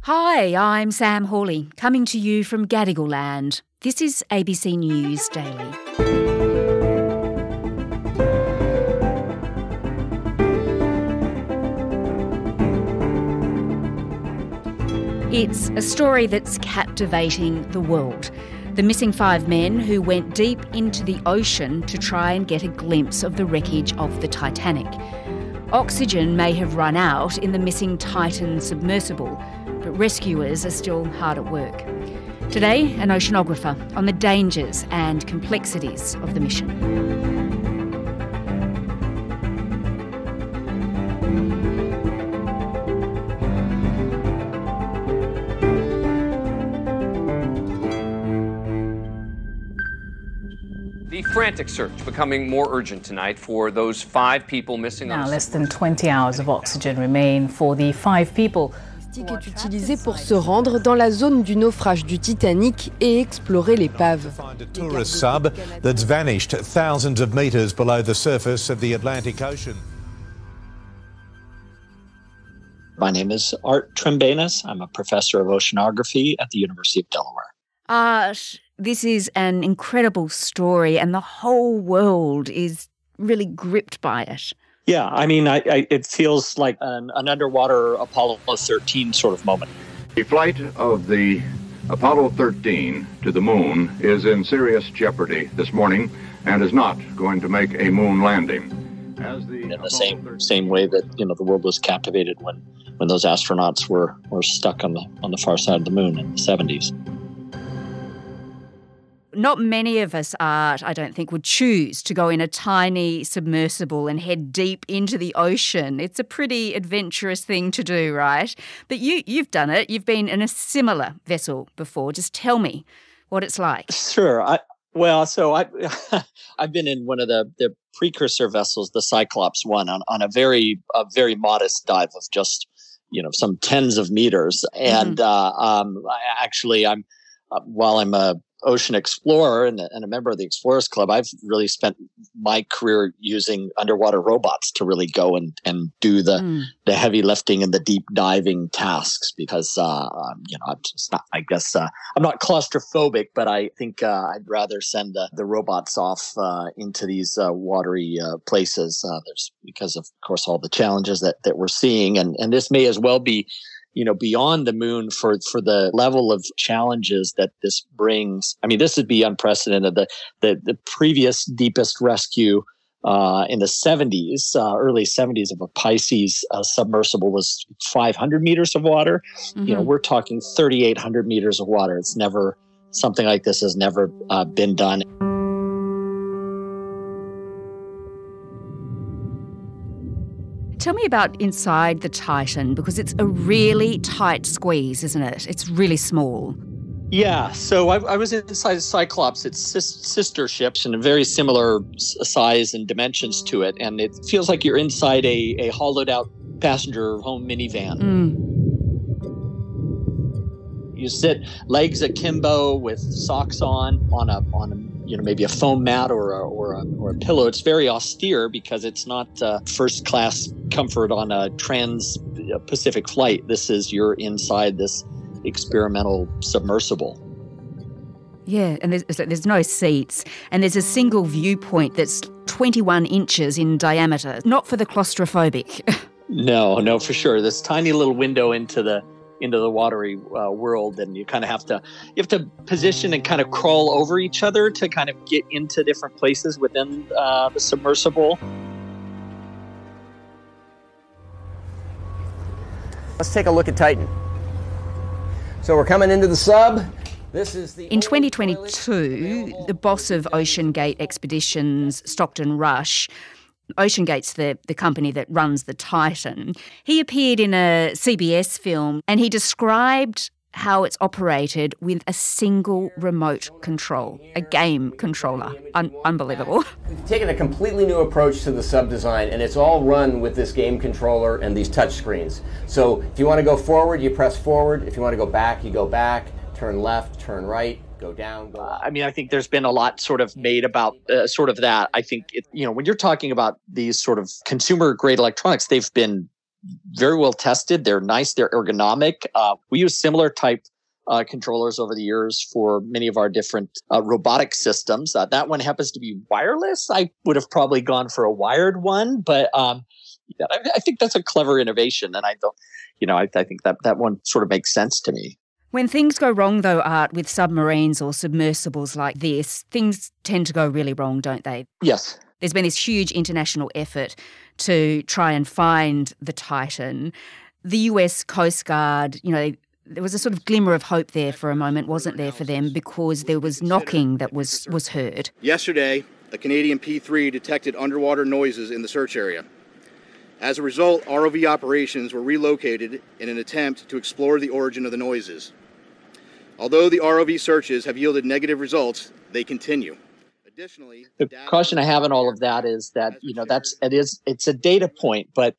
Hi, I'm Sam Hawley, coming to you from Gadigal Land. This is ABC News Daily. It's a story that's captivating the world. The missing 5 men who went deep into the ocean to try and get a glimpse of the wreckage of the Titanic. Oxygen may have run out in the missing Titan submersible, but rescuers are still hard at work. Today, an oceanographer on the dangers and complexities of the mission. The frantic search becoming more urgent tonight for those 5 people missing. Now, less than 20 hours of oxygen remain for the 5 people. Est utilisé pour se rendre dans la zone du naufrage du Titanic et explorer l'épave. A tourist sub that's vanished thousands of meters below the surface of the Atlantic Ocean. My name is Art Trembanis. I'm a professor of oceanography at the University of Delaware. Art, this is an incredible story and the whole world is really gripped by it. Yeah, I mean, it feels like an underwater Apollo 13 sort of moment. The flight of the Apollo 13 to the moon is in serious jeopardy this morning and is not going to make a moon landing. In the same way that, the world was captivated when those astronauts were stuck on the far side of the moon in the 70s. Not many of us, Art, I don't think, would choose to go in a tiny submersible and head deep into the ocean. It's a pretty adventurous thing to do, right? But you've done it. You've been in a similar vessel before. Just tell me what it's like. Sure. I've been in one of the precursor vessels, the Cyclops one, on a very modest dive of just, some tens of meters. And while I'm a ocean explorer and a member of the Explorers Club, I've really spent my career using underwater robots to really go and do the heavy lifting and the deep diving tasks because, I'm not claustrophobic, but I think I'd rather send the robots off into these watery places. Because of course, all the challenges that we're seeing. And this may as well be beyond the moon for the level of challenges that this brings. I mean, this would be unprecedented. The previous deepest rescue in the 70s, early 70s of a Pisces submersible was 500 meters of water. Mm-hmm. We're talking 3,800 meters of water. Something like this has never been done. Tell me about inside the Titan, because it's a really tight squeeze, isn't it? It's really small. Yeah, so I was inside Cyclops. It's sister ships and a very similar size and dimensions to it. And it feels like you're inside a hollowed out passenger home minivan. You sit legs akimbo with socks on a maybe a foam mat or a pillow. It's very austere because it's not first class comfort on a trans-Pacific flight. You're inside this experimental submersible. Yeah, and there's no seats, and there's a single viewpoint that's 21 inches in diameter. Not for the claustrophobic. No, for sure. This tiny little window into the watery world, and you kind of have to position and kind of crawl over each other to kind of get into different places within the submersible. Let's take a look at Titan. So we're coming into the sub. In 2022, the boss of OceanGate Expeditions, Stockton Rush, OceanGate's the company that runs the Titan, he appeared in a CBS film and he described how it's operated with a single remote control, a game controller. Unbelievable. We've taken a completely new approach to the sub design, and it's all run with this game controller and these touch screens. So if you want to go forward, you press forward. If you want to go back, you go back. Turn left, turn right. Go down, go up. I think there's been a lot sort of made about that. I think, when you're talking about these sort of consumer grade electronics, they've been very well tested. They're nice. They're ergonomic. We use similar type controllers over the years for many of our different robotic systems. That one happens to be wireless. I would have probably gone for a wired one, but I think that's a clever innovation. And I think that one sort of makes sense to me. When things go wrong, though, Art, with submarines or submersibles like this, things tend to go really wrong, don't they? Yes. There's been this huge international effort to try and find the Titan. The US Coast Guard, there was a sort of glimmer of hope there for a moment, wasn't there, for them, because there was knocking that was heard. Yesterday, a Canadian P-3 detected underwater noises in the search area. As a result, ROV operations were relocated in an attempt to explore the origin of the noises. Although the ROV searches have yielded negative results, they continue. Additionally, the caution I have in all of that is that it's a data point, but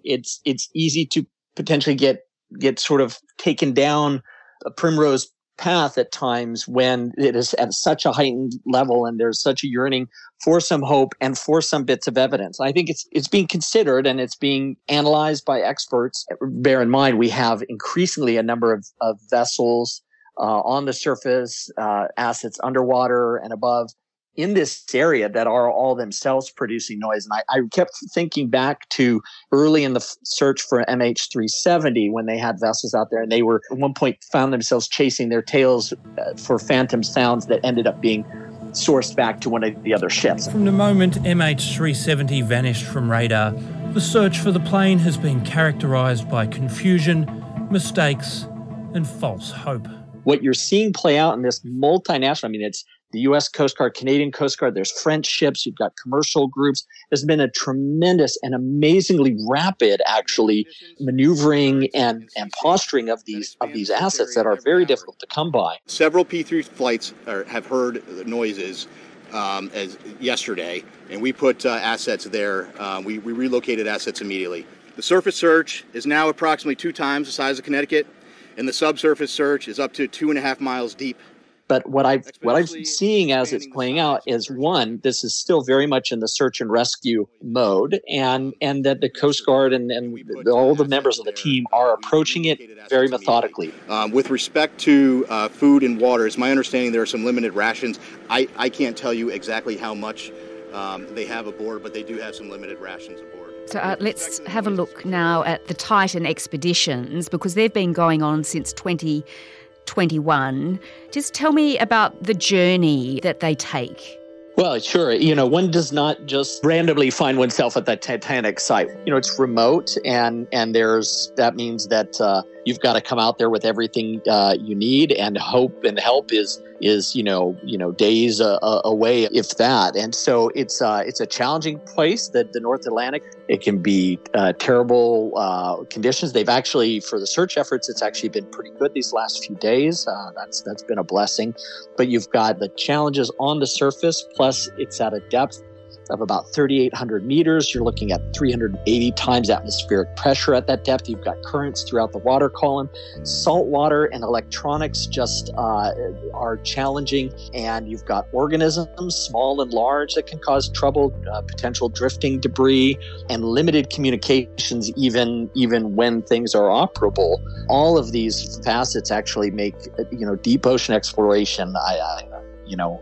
it's easy to potentially get sort of taken down a primrose path at times when it is at such a heightened level and there's such a yearning for some hope and for some bits of evidence. I think it's being considered and it's being analyzed by experts. Bear in mind, we have increasingly a number of vessels on the surface, assets underwater and above in this area that are all themselves producing noise. And I kept thinking back to early in the search for MH370 when they had vessels out there and they were at one point found themselves chasing their tails for phantom sounds that ended up being sourced back to one of the other ships. From the moment MH370 vanished from radar, the search for the plane has been characterised by confusion, mistakes and false hope. What you're seeing play out in this multinational, it's the U.S. Coast Guard, Canadian Coast Guard, there's French ships, you've got commercial groups. There's been a tremendous and amazingly rapid, actually, maneuvering and posturing of these assets that are very difficult to come by. Several P-3 flights have heard noises as yesterday, and we put assets there. We relocated assets immediately. The surface search is now approximately 2 times the size of Connecticut, and the subsurface search is up to 2.5 miles deep. But what I'm seeing as it's playing out is, one, this is still very much in the search and rescue mode, and that the Coast Guard and all the members of the team are approaching it very methodically. With respect to food and water, it's my understanding there are some limited rations. I can't tell you exactly how much they have aboard, but they do have some limited rations aboard. So let's have a look now at the Titan expeditions, because they've been going on since 2021. Just tell me about the journey that they take. Well, sure. One does not just randomly find oneself at that Titanic site. It's remote, and that means that you've got to come out there with everything you need, and hope and help is days away, if that. And so it's a challenging place, the North Atlantic. It can be terrible conditions. They've actually, for the search efforts, it's actually been pretty good these last few days. That's been a blessing. But you've got the challenges on the surface, plus it's at a depth of about 3,800 meters. You're looking at 380 times atmospheric pressure at that depth. You've got currents throughout the water column. Salt water and electronics just are challenging. And you've got organisms, small and large, that can cause trouble, potential drifting debris, and limited communications even when things are operable. All of these facets actually make, deep ocean exploration,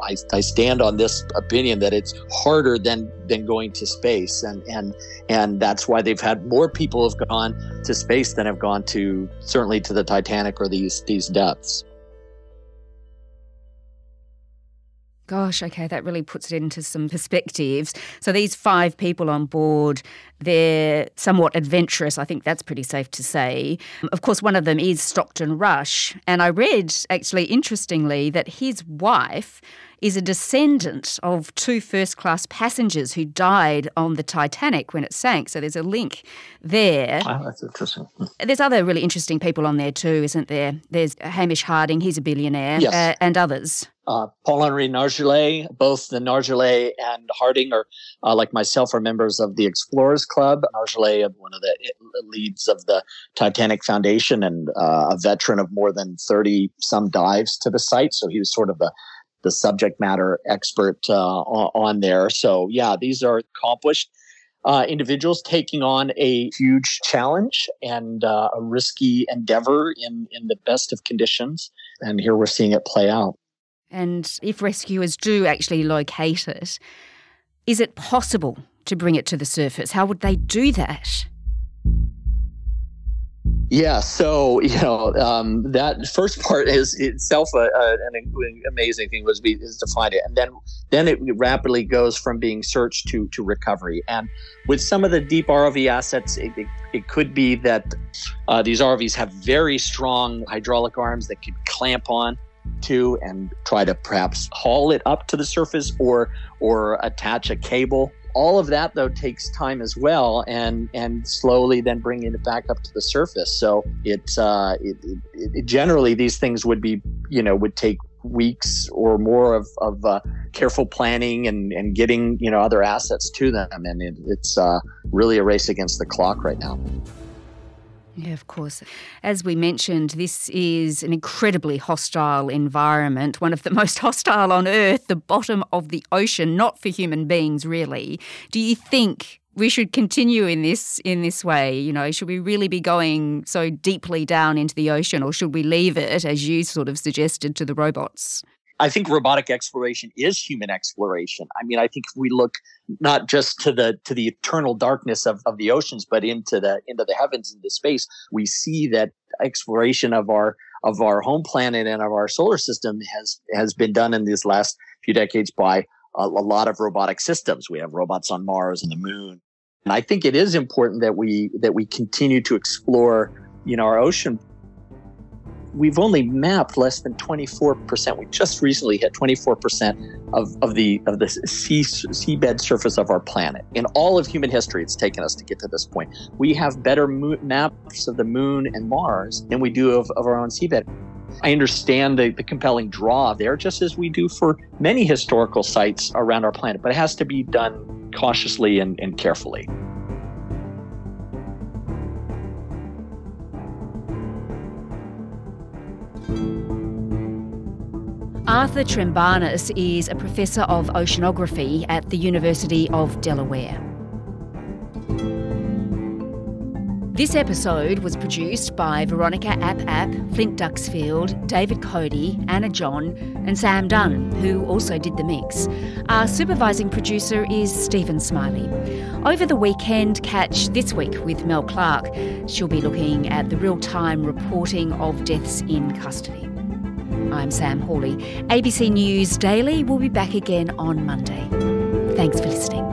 I stand on this opinion that it's harder than going to space, and that's why they've had more people have gone to space than have gone certainly to the Titanic or these depths. Gosh, okay, that really puts it into some perspectives. So these 5 people on board, they're somewhat adventurous. I think that's pretty safe to say. Of course, one of them is Stockton Rush. And I read, actually, interestingly, that his wife is a descendant of 2 first-class passengers who died on the Titanic when it sank. So there's a link there. Oh, that's interesting. There's other really interesting people on there too, isn't there? There's Hamish Harding, he's a billionaire, yes. And others. Paul-Henri Nargeolet, both the Nargeolet and Harding are, like myself, are members of the Explorers Club. Nargeolet, one of the leads of the Titanic Foundation and a veteran of more than 30-some dives to the site. So he was sort of the subject matter expert on there. So, yeah, these are accomplished individuals taking on a huge challenge and a risky endeavor in the best of conditions. And here we're seeing it play out. And if rescuers do actually locate it, is it possible to bring it to the surface? How would they do that? Yeah, so, that first part is itself an amazing thing is to find it. And then it rapidly goes from being searched to recovery. And with some of the deep ROV assets, it could be that these ROVs have very strong hydraulic arms that could clamp on to and try to perhaps haul it up to the surface or attach a cable. All of that, though, takes time as well, and slowly then bringing it back up to the surface. So it generally these things would take weeks or more of careful planning and getting other assets to them, and it's really a race against the clock right now. Yeah, of course. As we mentioned, this is an incredibly hostile environment, one of the most hostile on Earth, the bottom of the ocean, not for human beings, really. Do you think we should continue in this way? Should we really be going so deeply down into the ocean, or should we leave it, as you sort of suggested, to the robots? I think robotic exploration is human exploration. I mean, I think if we look not just to the eternal darkness of the oceans, but into the heavens, into space, we see that exploration of our home planet and of our solar system has been done in these last few decades by a lot of robotic systems. We have robots on Mars and the moon, and I think it is important that we continue to explore, our ocean. We've only mapped less than 24%. We just recently hit 24% of the seabed surface of our planet. In all of human history, it's taken us to get to this point. We have better maps of the moon and Mars than we do of our own seabed. I understand the compelling draw there, just as we do for many historical sites around our planet, but it has to be done cautiously and carefully. Arthur Trembanis is a professor of oceanography at the University of Delaware. This episode was produced by Veronica App, Flint Duxfield, David Cody, Anna John and Sam Dunn, who also did the mix. Our supervising producer is Stephen Smiley. Over the weekend, catch This Week with Mel Clark. She'll be looking at the real-time reporting of deaths in custody. I'm Sam Hawley. ABC News Daily will be back again on Monday. Thanks for listening.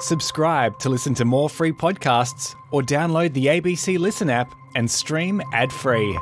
Subscribe to listen to more free podcasts or download the ABC Listen app and stream ad-free.